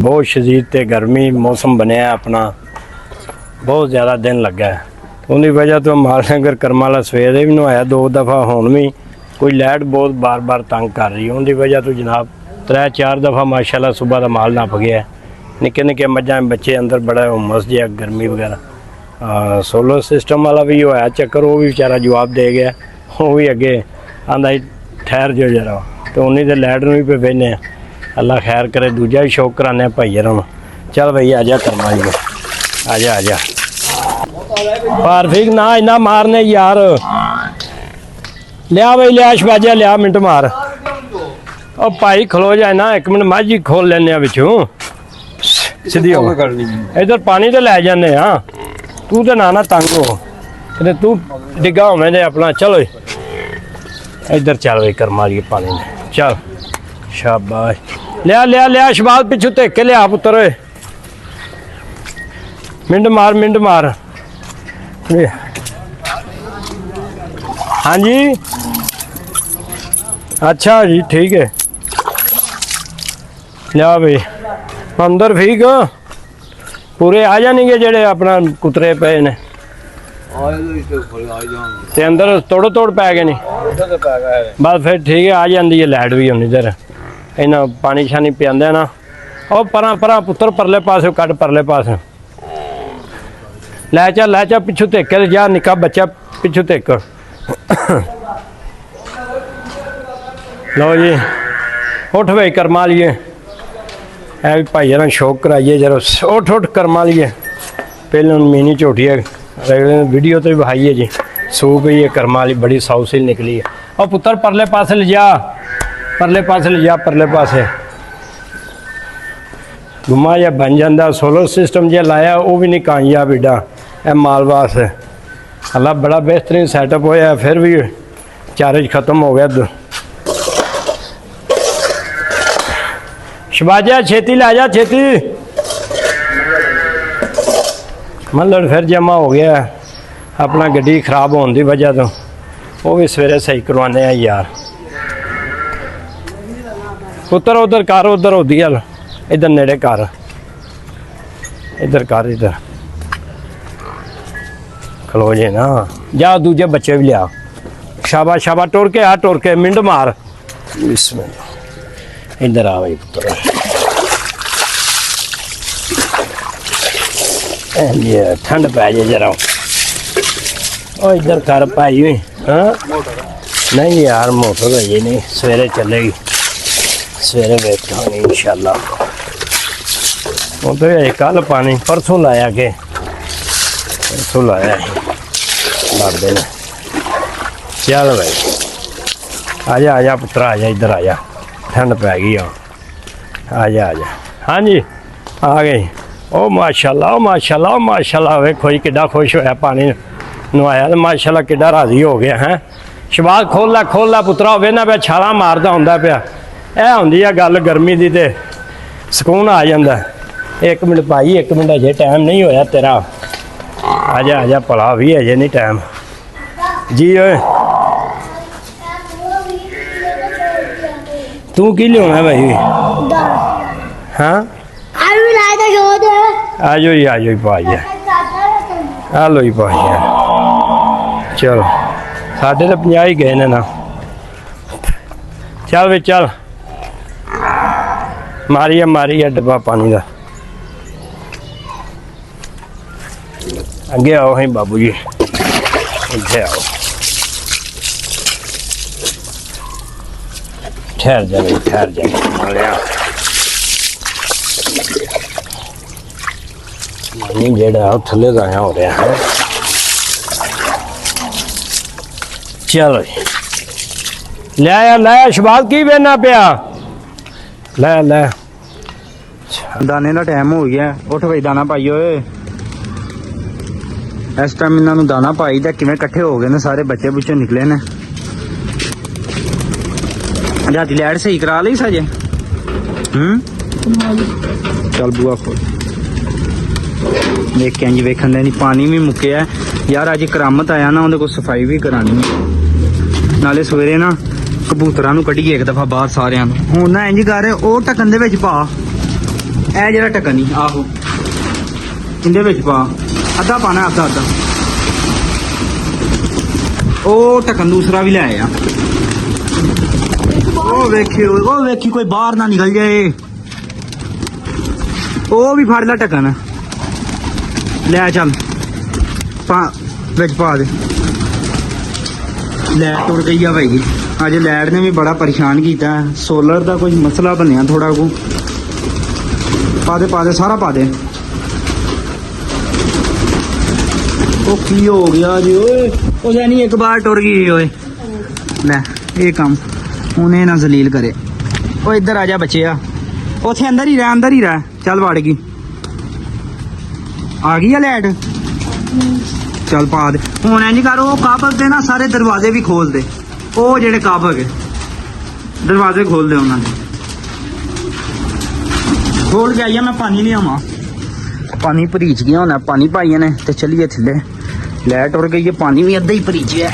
बहुत शदीद ते गर्मी मौसम बनया अपना बहुत ज़्यादा दिन लगा है। उनकी वजह तो मालनगर करमाला सवेरे भी नहाया 2 दफ़ा, हुण भी कोई लाइट बहुत बार बार तंग कर रही है। उनकी वजह तो जनाब 3-4 दफ़ा माशाल्लाह सुबह का माल नप गया। निक्के निक्के मझां बच्चे अंदर बड़ा हुमस जिहा गर्मी वगैरह। सोलर सिस्टम वाला भी होया चक्कर, वो भी बेचारा जवाब दे गया। वो भी अगे आंदा ठहर जो जरा, तो उन्हीं दे लाइट नूं भी पे बहने। अल्लाह खैर करे, दूजा भी शौक कराने भाई नूं। चल भई आजा करमा जी, आजा आजा पारफिक ना इन्ना मारने यार। लिया बई लिया शबाजा लिया, मिनट मार। ओ भाई खलो जाए ना, 1 मिनट माझी खोल लेने बिचों सीधी हो। इधर पानी तो लै जाने। हाँ तू तो ना तंग हो, ते तू डिग्गा होवे दे अपना। चलो इधर चल भाई कर्मा लिए पानी में चल। शाबाश लिया लिया लिया शबाज पिछू टेक के लिया पुत्र। मिंट मार मिंट मार। हाँ जी अच्छा जी ठीक है। लिया भाई अंदर ठीक पूरे आ जाएंगे जेड़े अपना कुतरे पे ने ते अंदर तोड़ो तोड़ पै गए नहीं बस फिर ठीक है। आ जाती है लाइट भी हम इधर इन्ना पानी शानी पियादे ना। और परा परा पुत्र परले पास कट परले पास लै चा पिछू टेक जा। निक्का बच्चा पिछू टेक। लो जी उठ भाई कर्मा लिए है भी भाई ना शौक कराइए जरा। उठ उठ कर्मा लिए पहले मीनी झोटी है वीडियो तो भी बहाई है जी। सू गई है कर्मा वाली बड़ी सौ सी निकली है। और पुत्र परले पासे ले जा, परले पासे ले जा, परले पासे घुमा या बन जाता। सोलर सिस्टम जो लाया वो भी नहीं कामयाब एडा। यह मालवास है अल्लाह बड़ा बेहतरीन सैटअप होया, फिर भी चार्ज खत्म हो गया। शबाजा छेती ला जा छेती। मतलब फिर जमा हो गया अपना गड्डी खराब होने की वजह तो, वो भी सवेरे सही करवाने हैं यार। पुत्र उधर कर, उधर होती गल इधर नेड़े कर, इधर कर, इधर खलो जे ना। जा दूजे बच्चे भी लिया। शाबाश शाबाश टुर के आ, टुर के मिंट मार। इधर आ भाई पुत्र। ठंड पै जाए जरा। और इधर कर पाई हुई। हाँ नहीं यार मोटर है ये नहीं, सवेरे चलेगी, सवेरे बैठा नहीं इंशाल्लाह। वो तो है कल पानी परसों लाया के, परसों लाया बाबे ने। चल भाई आजा आजा पुत्र आजा, इधर आजा, ठंड पै गई। आजा आजा। हाँ जी आ गई। ओ माशाल्लाह, ओ माशाल्लाह, ओ माशाल्लाह। वेखो जी किड्डा खुश होया पानी नवाया तो माशाल्लाह किड्डा राजी हो गया है। शबाज खोल ला पुत्रा, होवे ना पे छाला मारदा हुंदा पिया। यह हुंदी है गल गर्मी दी ते सुकून आ जांदा। 1 मिनट भाई 1 मिनट अजे टाइम नहीं होया तेरा। आजा आजा भला भी अजे नहीं टाइम जी। ओए तू की लिया भाई? हाँ आजो ही भाई आ लो जी भाई। चलो साढ़े तो 50 ही गए ने ना। चल वे चल मारिए डब्बा पानी का। अगे आओ ही बाबू जी, इधे आओ। ठहर जा नहीं जेड़ा थले गाया हो रहा है। चलो लाया लाया शबाज की बेना पिया लै लै। दाने का टाइम हो गया। उठ भाई दाना पाई ओए। इस टाइम इन्हों दाना पाई तो किमें कट्ठे हो गए ने सारे बच्चे बुच्चे निकले ने। राती लाइट सही करा ली सजे। चल बुआ खोल देख के इंज वेखन देनी। पानी भी मुक्या यार, अज करामत आया ना, उन्हें सफाई भी करानी है। नाले सवेरे ना कबूतरां नूं कड्ढीए एक दफा बाहर सारिਆਂ ਨੂੰ। ਹੁਣ ਨਾ ਇੰਜ ਕਰ ਉਹ ਢੱਕਣ ਦੇ ਵਿੱਚ ਪਾ ਇਹ ਜਿਹੜਾ ਢੱਕਣ ਨਹੀਂ ਆਹੋ ਇਹਦੇ ਵਿੱਚ ਪਾ ਅੱਧਾ ਪਾਣਾ ਅੱਧਾ ਉਹ ਢੱਕਣ ਦੂਸਰਾ ਵੀ ਲੈ ਆਇਆ ਉਹ ਵੇਖੀ ਕੋਈ ਬਾਹਰ ਨਾ ਨਿਕਲ ਜਾਏ ਉਹ ਵੀ ਫੜ ਲੈ ਢੱਕਣ ਲੈ ਚੱਲ ਪਾ ਵਿੱਚ ਪਾ ਦੇ ਲਾਈਟ ਟੁੱਟ ਗਈ ਆ ਭਾਈ ਅੱਜ ਲਾਈਟ ਨੇ ਵੀ ਬੜਾ ਪਰੇਸ਼ਾਨ ਕੀਤਾ ਸੋਲਰ ਦਾ ਕੋਈ ਮਸਲਾ ਬਣਿਆ ਥੋੜਾ ਕੋ ਪਾ ਦੇ ਸਾਰਾ ਪਾ ਦੇ ਉਹ ਕੀ ਹੋ ਗਿਆ ਜੀ ਓਏ ਉਹ ਜਾਨੀ ਇੱਕ ਵਾਰ ਟੁੱਟ ਗਈ ਓਏ ਲੈ ਇਹ ਕੰਮ ਉਹਨੇ ਨਾ ਜ਼ਲੀਲ ਕਰੇ ਉਹ ਇੱਧਰ ਆ ਜਾ ਬੱਚਿਆ ਉੱਥੇ ਅੰਦਰ ਹੀ ਰਹਿ ਚੱਲ ਵੜ ਗਈ ਆ ਗਈ ਆ ਲਾਈਟ ਚੱਲ ਪਾ ਦੇ ਹੁਣ ਇੰਜ ਕਰ ਉਹ ਕਾਬਲ ਦੇ ਨਾ ਸਾਰੇ ਦਰਵਾਜ਼ੇ ਵੀ ਖੋਲ ਦੇ ਉਹ ਜਿਹੜੇ ਕਾਬ ਹੈਗੇ ਦਰਵਾਜ਼ੇ ਖੋਲ ਦੇ ਉਹਨਾਂ ਦੇ ਖੋਲ ਕੇ ਆਈਆ ਮੈਂ ਪਾਣੀ ਲਿਆਵਾਂ ਪਾਣੀ ਭਰੀਚ ਗਿਆ ਹੋਣਾ ਪਾਣੀ ਪਾਈਆਂ ਨੇ ਤੇ ਚੱਲੀਏ ਥੱਲੇ ਲਾਈਟ ਉੜ ਗਈ ਹੈ ਪਾਣੀ ਵੀ ਅੱਧਾ ਹੀ ਭਰੀਚ ਗਿਆ